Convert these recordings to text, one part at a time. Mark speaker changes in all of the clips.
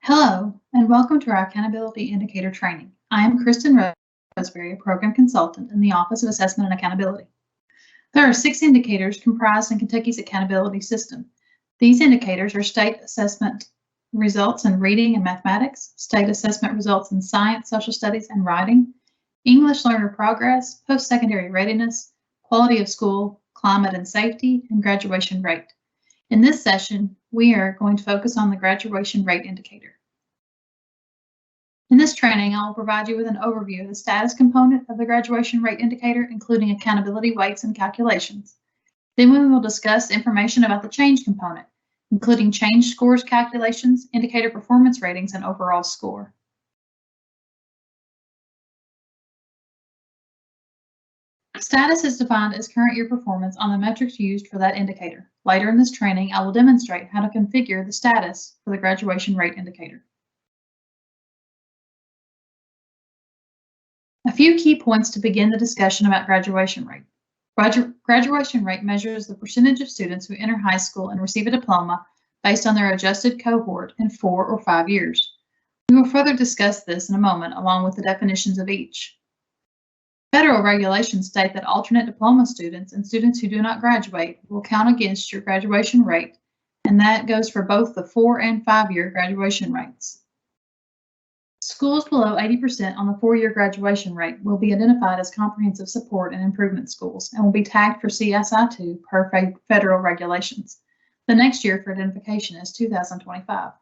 Speaker 1: Hello, and welcome to our Accountability Indicator training. I am Kristen Roseberry, a Program Consultant in the Office of Assessment and Accountability. There are 6 indicators comprised in Kentucky's accountability system. These indicators are state assessment results in reading and mathematics, state assessment results in science, social studies, and writing, English learner progress, post-secondary readiness, quality of school, climate and safety, and graduation rate. In this session, we are going to focus on the graduation rate indicator. In this training, I will provide you with an overview of the status component of the graduation rate indicator, including accountability weights and calculations. Then we will discuss information about the change component, including change scores calculations, indicator performance ratings, and overall score. Status is defined as current year performance on the metrics used for that indicator. Later in this training, I will demonstrate how to configure the status for the graduation rate indicator. A few key points to begin the discussion about graduation rate. Graduation rate measures the percentage of students who enter high school and receive a diploma based on their adjusted cohort in 4 or 5 years. We will further discuss this in a moment, along with the definitions of each. Federal regulations state that alternate diploma students and students who do not graduate will count against your graduation rate, and that goes for both the 4 and 5-year graduation rates. Schools below 80% on the 4-year graduation rate will be identified as comprehensive support and improvement schools and will be tagged for CSI2 per federal regulations. The next year for identification is 2025.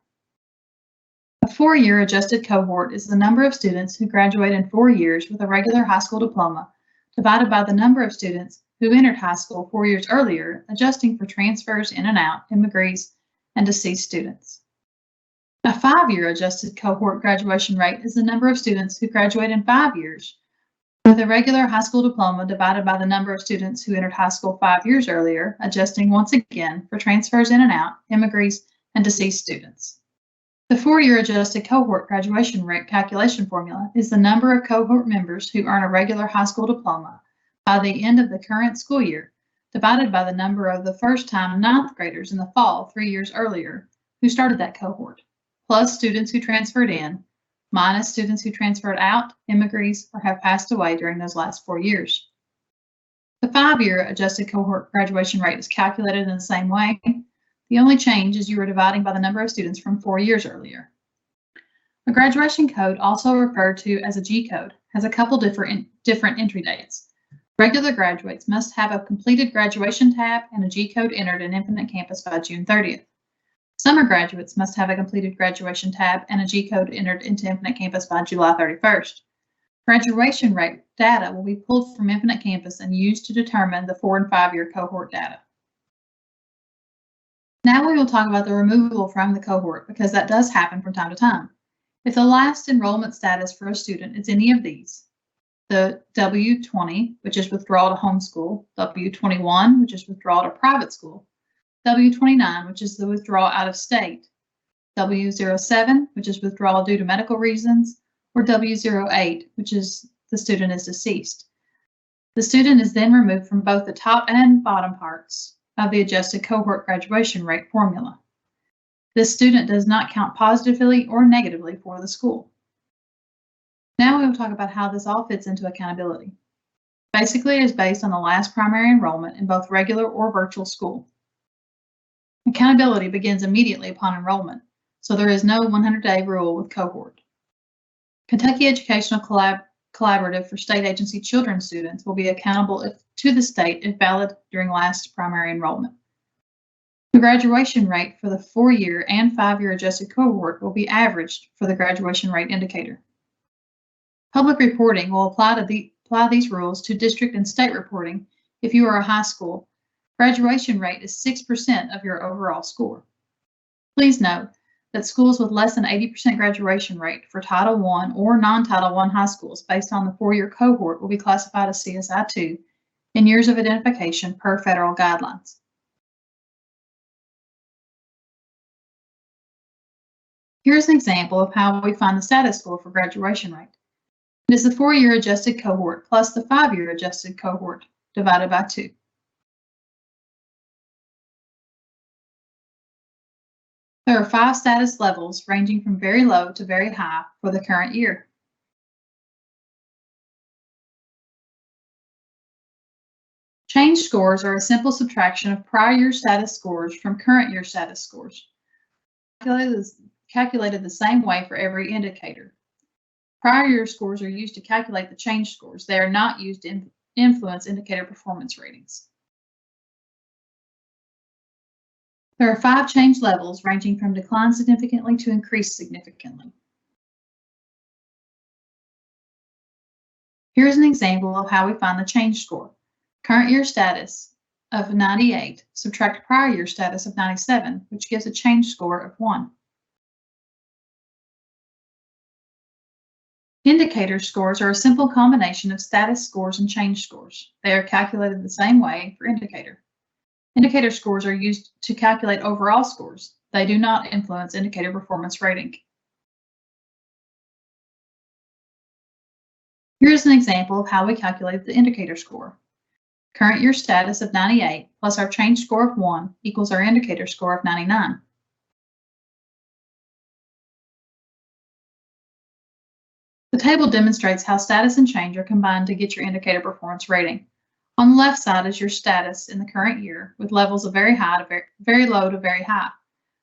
Speaker 1: A 4-year adjusted cohort is the number of students who graduate in 4 years with a regular high school diploma divided by the number of students who entered high school 4 years earlier, adjusting for transfers in and out, immigrants, and deceased students. A 5-year adjusted cohort graduation rate is the number of students who graduate in 5 years with a regular high school diploma divided by the number of students who entered high school 5 years earlier, adjusting once again for transfers in and out, immigrants, and deceased students. The 4-year adjusted cohort graduation rate calculation formula is the number of cohort members who earn a regular high school diploma by the end of the current school year, divided by the number of the first-time 9th graders in the fall 3 years earlier who started that cohort, plus students who transferred in, minus students who transferred out, immigrants, or have passed away during those last 4 years. The 5-year adjusted cohort graduation rate is calculated in the same way. The only change is you are dividing by the number of students from 4 years earlier. A graduation code, also referred to as a G code, has a couple different entry dates. Regular graduates must have a completed graduation tab and a G code entered in Infinite Campus by June 30th. Summer graduates must have a completed graduation tab and a G code entered into Infinite Campus by July 31st. Graduation rate data will be pulled from Infinite Campus and used to determine the 4 and 5-year cohort data. Now we will talk about the removal from the cohort, because that does happen from time to time. If the last enrollment status for a student is any of these, the W20, which is withdrawal to homeschool, W21, which is withdrawal to private school, W29, which is the withdrawal out of state, W07, which is withdrawal due to medical reasons, or W08, which is the student is deceased. The student is then removed from both the top and bottom parts of the adjusted cohort graduation rate formula. This student does not count positively or negatively for the school. Now we will talk about how this all fits into accountability. Basically, it is based on the last primary enrollment in both regular or virtual school. Accountability begins immediately upon enrollment, so there is no 100-day rule with cohort. Kentucky Educational Collaborative for State Agency Children students will be accountable to the state if valid during last primary enrollment. The graduation rate for the 4-year and 5-year adjusted cohort will be averaged for the graduation rate indicator. Public reporting will apply these rules to district and state reporting if you are a high school. Graduation rate is 6% of your overall score. Please note that schools with less than 80% graduation rate for Title I or non-Title I high schools based on the 4-year cohort will be classified as CSI2 in years of identification per federal guidelines. Here's an example of how we find the status score for graduation rate. It is the 4-year adjusted cohort plus the 5-year adjusted cohort divided by 2. There are 5 status levels ranging from very low to very high for the current year. Change scores are a simple subtraction of prior year status scores from current year status scores, calculated the same way for every indicator. Prior year scores are used to calculate the change scores. They are not used to influence indicator performance ratings. There are 5 change levels ranging from decline significantly to increase significantly. Here's an example of how we find the change score. Current year status of 98, subtract prior year status of 97, which gives a change score of 1. Indicator scores are a simple combination of status scores and change scores. They are calculated the same way for indicator. Indicator scores are used to calculate overall scores. They do not influence indicator performance rating. Here's an example of how we calculate the indicator score. Current year status of 98 plus our change score of 1 equals our indicator score of 99. The table demonstrates how status and change are combined to get your indicator performance rating. On the left side is your status in the current year with levels of very high to very low to very high.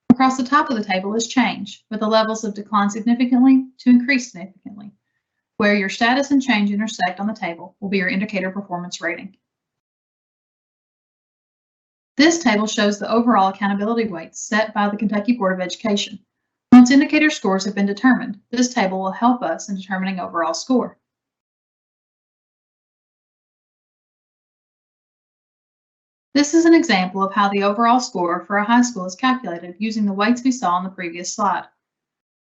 Speaker 1: Across the top of the table is change with the levels of decline significantly to increase significantly. Where your status and change intersect on the table will be your indicator performance rating. This table shows the overall accountability weights set by the Kentucky Board of Education. Once indicator scores have been determined, this table will help us in determining overall score. This is an example of how the overall score for a high school is calculated using the weights we saw on the previous slide.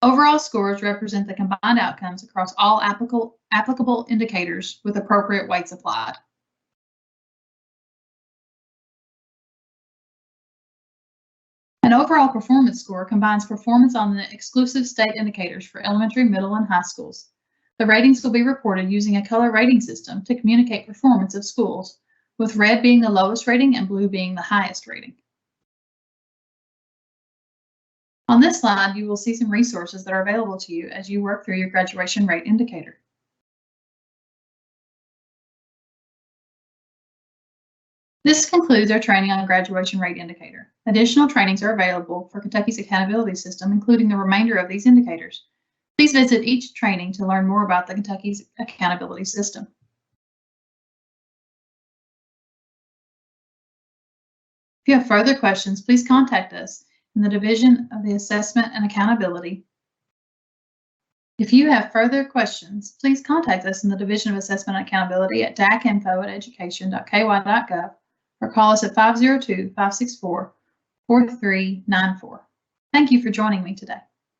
Speaker 1: Overall scores represent the combined outcomes across all applicable indicators with appropriate weights applied. An overall performance score combines performance on the exclusive state indicators for elementary, middle, and high schools. The ratings will be reported using a color rating system to communicate performance of schools, with red being the lowest rating and blue being the highest rating. On this slide, you will see some resources that are available to you as you work through your graduation rate indicator. This concludes our training on graduation rate indicator. Additional trainings are available for Kentucky's accountability system, including the remainder of these indicators. Please visit each training to learn more about the Kentucky's accountability system. If you have further questions, please contact us in the Division of the Assessment and Accountability. If you have further questions, please contact us in the Division of Assessment and Accountability at dacinfo@education.ky.gov or call us at 502-564-4394. Thank you for joining me today.